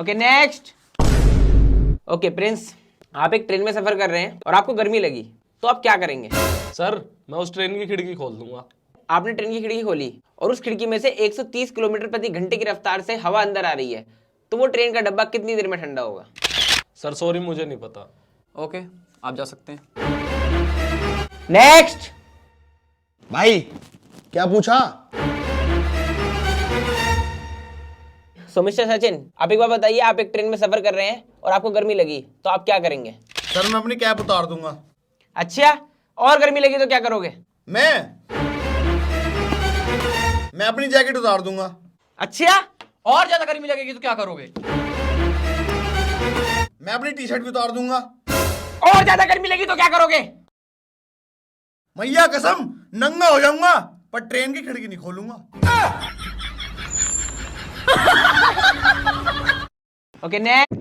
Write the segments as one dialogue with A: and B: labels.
A: Okay next. Okay Prince, आप एक train में सफर कर रहे हैं और आपको गर्मी लगी, तो आप क्या करेंगे?
B: सर मैं उस ट्रेन की खिड़की खोल दूंगा।
A: आपने ट्रेन की खिड़की खोली और उस खिड़की में से 130 किलोमीटर प्रति घंटे की रफ्तार से हवा अंदर आ रही है, तो वो ट्रेन का डब्बा कितनी देर में ठंडा होगा?
B: सर सॉरी, मुझे नहीं पता।
C: ओके, आप जा सकते हैं।
A: नेक्स्ट।
D: भाई क्या पूछा?
A: सो मिस्टर सचिन, आप एक बार बताइए, आप एक ट्रेन में सफर कर रहे हैं और आपको गर्मी लगी, तो आप क्या करेंगे?
D: सर मैं अपनी कैप उतार दूंगा।
A: अच्छा, और गर्मी लगी तो क्या करोगे?
D: मैं अपनी जैकेट उतार दूंगा।
A: अच्छा,
C: और ज्यादा गर्मी लगेगी तो क्या करोगे?
D: मैं अपनी टी शर्ट भी उतार दूंगा।
A: और ज्यादा गर्मी लगी तो क्या करोगे?
D: मैया कसम नंगा हो जाऊंगा, पर ट्रेन की खिड़की नहीं खोलूंगा।
A: Okay next.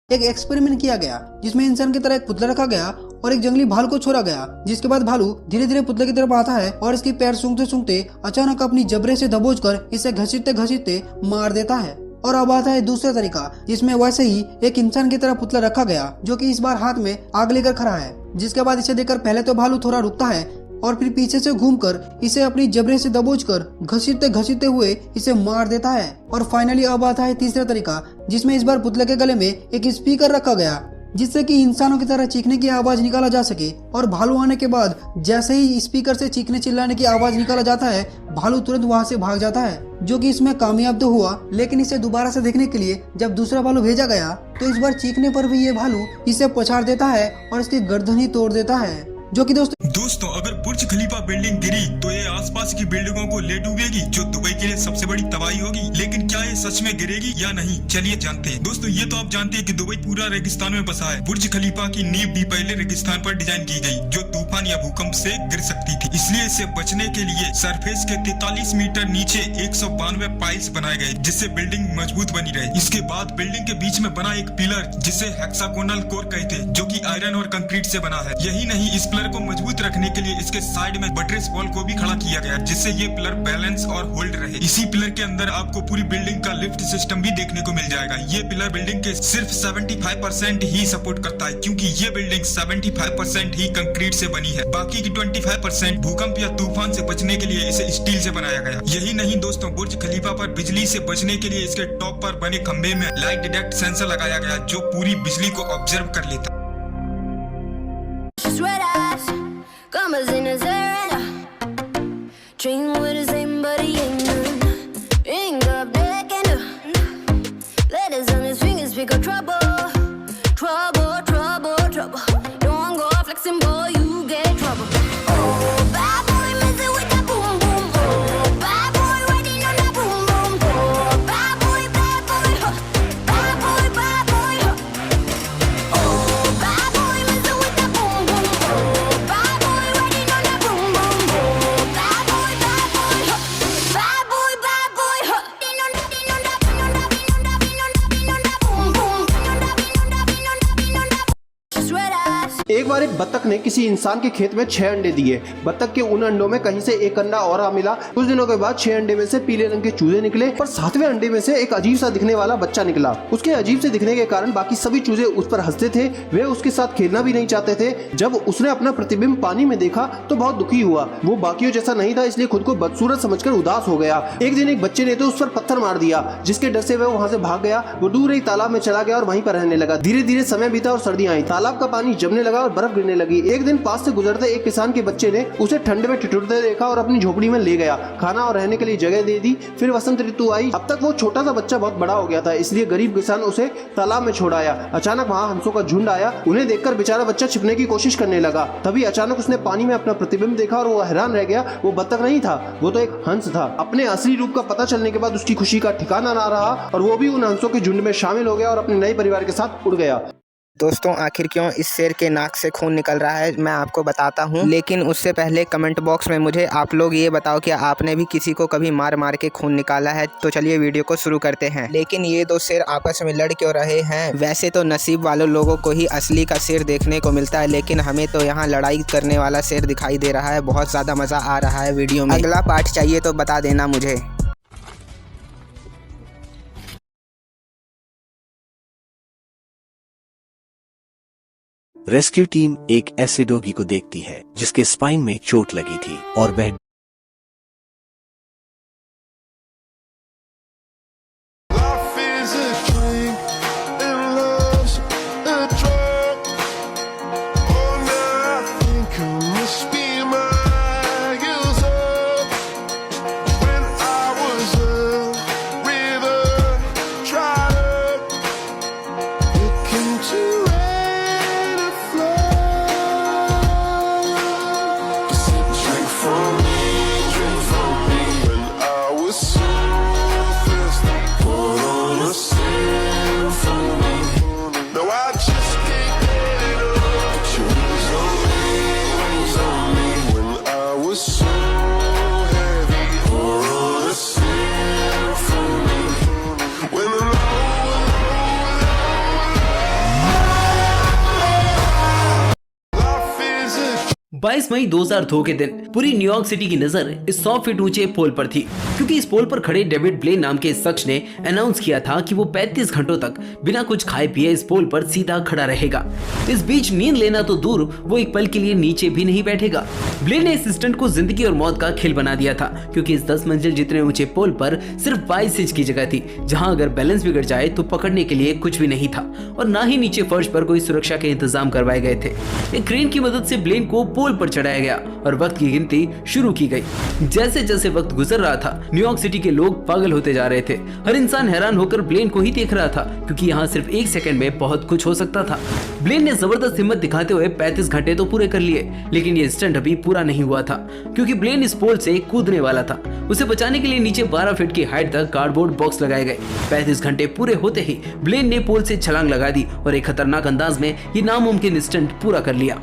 E: एक एक्सपेरिमेंट किया गया जिसमें इंसान की तरह एक पुतला रखा गया और एक जंगली भालू को छोड़ा गया, जिसके बाद भालू धीरे धीरे पुतले की तरफ आता है और इसकी पैर सूंघते सूंघते अचानक अपनी जबड़े से दबोचकर इसे घसीटते घसीटते मार देता है। और अब आता है दूसरा तरीका, जिसमें वैसे ही एक इंसान की तरह पुतला रखा गया जो कि इस बार हाथ में आग लेकर खड़ा है, जिसके बाद इसे देखकर पहले तो भालू थोड़ा रुकता है और फिर पीछे से घूमकर इसे अपनी जबड़े से दबोचकर घसीटते घसीटते हुए इसे मार देता है। और फाइनली अब आता है तीसरा तरीका, जिसमें इस बार पुतले के गले में एक स्पीकर रखा गया, जिससे कि इंसानों की तरह चीखने की आवाज निकाला जा सके। और भालू आने के बाद जैसे ही स्पीकर से चीखने चिल्लाने की आवाज निकाला जाता है, भालू तुरंत वहां से भाग जाता है, जो कि इसमें कामयाब तो हुआ, लेकिन इसे दोबारा से देखने के लिए जब दूसरा भालू भेजा गया तो इस बार चीखने पर भी ये भालू इसे पछाड़ देता है और इसकी गर्दन ही तोड़ देता है, जो कि
F: दोस्तों अगर बुर्ज खलीफा बिल्डिंग गिरी तो ये आसपास की बिल्डिंगों को ले डूबेगी, जो दुबई के लिए सबसे बड़ी तबाही होगी। लेकिन क्या ये सच में गिरेगी या नहीं, चलिए जानते हैं। दोस्तों ये तो आप जानते हैं कि दुबई पूरा रेगिस्तान में बसा है। बुर्ज खलीफा की नींव भी पहले रेगिस्तान पर डिजाइन की गई, जो तूफान या भूकंप से गिर सकती थी। इसलिए इसे बचने के लिए सरफेस के 43 मीटर नीचे 192 पाइल्स बनाए गए, जिससे बिल्डिंग मजबूत बनी रहे। इसके बाद बिल्डिंग के बीच में बना एक पिलर, जिसे हेक्सागोनल कोर कहते हैं, जो कि आयरन और कंक्रीट से बना है। यही नहीं, इस पिलर को मजबूत रखने के लिए इसके साइड में बटरेस वॉल को भी खड़ा किया गया, जिससे ये पिलर बैलेंस और होल्ड रहे। इसी पिलर के अंदर आपको पूरी बिल्डिंग का लिफ्ट सिस्टम भी देखने को मिल जाएगा। ये पिलर बिल्डिंग के सिर्फ 75% ही सपोर्ट करता है, क्योंकि ये बिल्डिंग 75% ही कंक्रीट से बनी है। बाकी की 25% भूकंप या तूफान से बचने के लिए इसे स्टील से बनाया गया। यही नहीं दोस्तों, बुर्ज खलीफा पर बिजली से बचने के लिए इसके टॉप पर बने खंबे में लाइट डिटेक्ट सेंसर लगाया गया, जो पूरी बिजली को ऑब्जर्व कर लेता।
G: Commas in his hair, dream with his name, but he ain't none. Ring up deck and letters on his fingers, pick up trouble, trouble, trouble, trouble. Don't go flexing, boy, you get trouble. Oh, bad boy, messing with that boom boom. Oh, bad boy, riding on that boom boom. Oh, bad boy, bad boy, huh. Bad boy, bad boy, huh. Oh, bad boy, messing with that boom boom. Oh, bad boy.
H: एक बार एक बत्तख ने किसी इंसान के खेत में 6 अंडे दिए। बत्तख के उन अंडों में कहीं से एक अंडा और मिला। कुछ दिनों के बाद 6 अंडे में से पीले रंग के चूजे निकले और 7वें अंडे में से एक अजीब सा दिखने वाला बच्चा निकला। उसके अजीब से दिखने के कारण बाकी सभी चूजे उस पर हंसते थे, वे उसके साथ खेलना भी नहीं चाहते थे। जब उसने अपना प्रतिबिंब पानी में देखा तो बहुत दुखी हुआ। वो बाकियों जैसा नहीं था, इसलिए खुद को बदसूरत समझकर उदास हो गया। एक दिन एक बच्चे ने तो उस पर पत्थर मार दिया, जिसके डर से वह वहाँ से भाग गया। वो दूर एक तालाब में चला गया और वहीं पर रहने लगा। धीरे धीरे समय बीता और सर्दियां आई। तालाब का पानी जमने लगा और बर्फ गिरने लगी। एक दिन पास से गुजरते एक किसान के बच्चे ने उसे ठंड में ठिठुरते देखा और अपनी झोपड़ी में ले गया। खाना और रहने के लिए जगह दे दी। फिर वसंत ऋतु आई। अब तक वो छोटा सा बच्चा बहुत बड़ा हो गया था, इसलिए गरीब किसान उसे तालाब में छोड़ आया। अचानक वहाँ हंसों का झुंड आया। उन्हें देखकर बेचारा बच्चा छिपने की कोशिश करने लगा। तभी अचानक उसने पानी में अपना प्रतिबिंब देखा और वो हैरान रह गया। वो बत्तख नहीं था, वो तो एक हंस था। अपने असली रूप का पता चलने के बाद उसकी खुशी का ठिकाना ना रहा और वो भी उन हंसों के झुंड में शामिल हो गया और अपने नए परिवार के साथ उड़ गया।
A: दोस्तों आखिर क्यों इस शेर के नाक से खून निकल रहा है मैं आपको बताता हूँ, लेकिन उससे पहले कमेंट बॉक्स में मुझे आप लोग ये बताओ कि आपने भी किसी को कभी मार मार के खून निकाला है। तो चलिए वीडियो को शुरू करते हैं। लेकिन ये दो शेर आपस में लड़ क्यों रहे हैं? वैसे तो नसीब वालों लोगों को ही असली का शेर देखने को मिलता है, लेकिन हमें तो यहाँ लड़ाई करने वाला शेर दिखाई दे रहा है। बहुत ज़्यादा मज़ा आ रहा है वीडियो में। अगला पार्ट चाहिए तो बता देना मुझे।
I: रेस्क्यू टीम एक ऐसे डॉगी को देखती है जिसके स्पाइन में चोट लगी थी और वह
J: बाईस मई 2002 के दिन पूरी न्यूयॉर्क सिटी की नजर इस 100 फीट ऊंचे पोल पर थी, क्योंकि इस पोल पर खड़े डेविड ब्लेन नाम के इस शख्स ने अनाउंस किया था कि वो 35 घंटों तक बिना कुछ खाए पिए इस पोल पर सीधा खड़ा रहेगा। इस बीच नींद लेना तो दूर, वो एक पल के लिए नीचे भी नहीं बैठेगा। ब्लेन ने इस स्टंट को जिंदगी और मौत का खेल बना दिया था, क्योंकि इस 10 मंजिल जितने ऊंचे पोल पर सिर्फ 22 इंच की जगह थी, जहां अगर बैलेंस बिगड़ जाए तो पकड़ने के लिए कुछ भी नहीं था, और ना ही नीचे फर्श पर कोई सुरक्षा के इंतजाम करवाए गए थे। एक क्रेन की मदद से ब्लेन को पोल पर चढ़ाया गया और वक्त की गिनती शुरू की गई। जैसे जैसे वक्त गुजर रहा था, न्यूयॉर्क सिटी के लोग पागल होते जा रहे थे। हर इंसान हैरान होकर ब्लेन को ही देख रहा था, क्योंकि यहाँ सिर्फ 1 सेकंड में बहुत कुछ हो सकता था। ब्लेन ने जबरदस्त हिम्मत दिखाते हुए 35 घंटे तो पूरे कर लिए, लेकिन ये स्टंट अभी पूरा नहीं हुआ था, क्योंकि ब्लेन इस पोल से कूदने वाला था। उसे बचाने के लिए नीचे 12 फीट की हाइट तक कार्डबोर्ड बॉक्स लगाए गए। 35 घंटे पूरे होते ही ब्लेन ने पोल से छलांग लगा दी और एक खतरनाक अंदाज में ये नामुमकिन स्टंट पूरा कर लिया।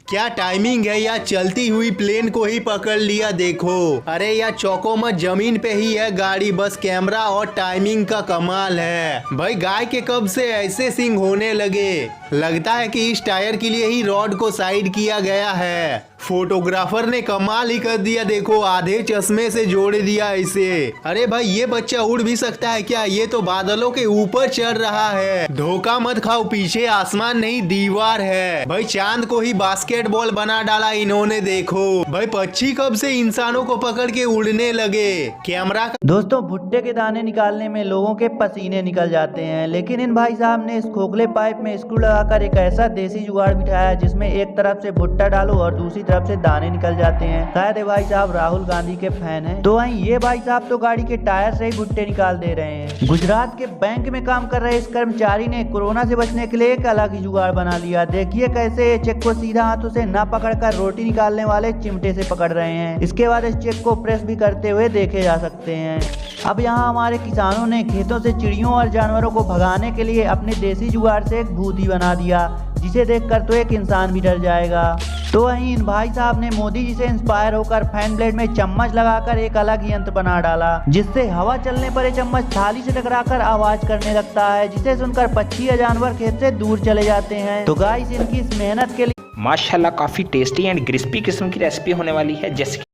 H: क्या टाइमिंग है, या चलती हुई प्लेन को ही पकड़ लिया देखो। अरे या चौको मत, जमीन पे ही है गाड़ी, बस कैमरा और टाइमिंग का कमाल है। भाई गाय के कब से ऐसे सिंग होने लगे? लगता है कि इस टायर के लिए ही रॉड को साइड किया गया है। फोटोग्राफर ने कमाल ही कर दिया, देखो आधे चश्मे से जोड़ दिया इसे। अरे भाई ये बच्चा उड़ भी सकता है क्या? ये तो बादलों के ऊपर चढ़ रहा है। धोखा मत खाओ, पीछे आसमान नहीं दीवार है। भाई चांद को ही बास्केटबॉल बना डाला इन्होंने, देखो। भाई पक्षी कब से इंसानों को पकड़ के उड़ने लगे? कैमरा
K: दोस्तों, भुट्टे के दाने निकालने में लोगों के पसीने निकल जाते हैं, लेकिन इन भाई साहब ने इस खोखले पाइप में स्क्रू लगाकर एक ऐसा देसी जुगाड़ बिठाया जिसमें एक तरफ से भुट्टा डालो और दूसरी तरफ से दाने निकल जाते हैं। शायद ये भाई साहब राहुल गांधी के फैन हैं। तो वहीं ये भाई साहब तो गाड़ी के टायर से ही भुट्टे निकाल दे रहे हैं। गुजरात के बैंक में काम कर रहे इस कर्मचारी ने कोरोना से बचने के लिए एक अलग ही जुगाड़ बना लिया। देखिए कैसे ये चेक को सीधा हाथों से न पकड़कर रोटी निकालने वाले चिमटे से पकड़ रहे हैं। इसके बाद इस चेक को प्रेस भी करते हुए देखे जा सकते हैं। अब यहाँ हमारे किसानों ने खेतों से चिड़ियों और जानवरों को भगाने के लिए अपने देसी जुगाड़ से एक भूत ही बना दिया, जिसे देखकर तो एक इंसान भी डर जाएगा। तो वहीं इन भाई साहब ने मोदी जी से इंस्पायर होकर फैन ब्लेड में चम्मच लगाकर एक अलग ही यंत्र बना डाला, जिससे हवा चलने पर ये चम्मच थाली से टकराकर आवाज करने लगता है, जिसे सुनकर पक्षी या जानवर खेत से दूर चले जाते हैं। तो गाइस, इनकी इस मेहनत के लिए
A: माशाल्लाह काफ़ी टेस्टी एंड क्रिस्पी किस्म की रेसिपी होने वाली है, जैसे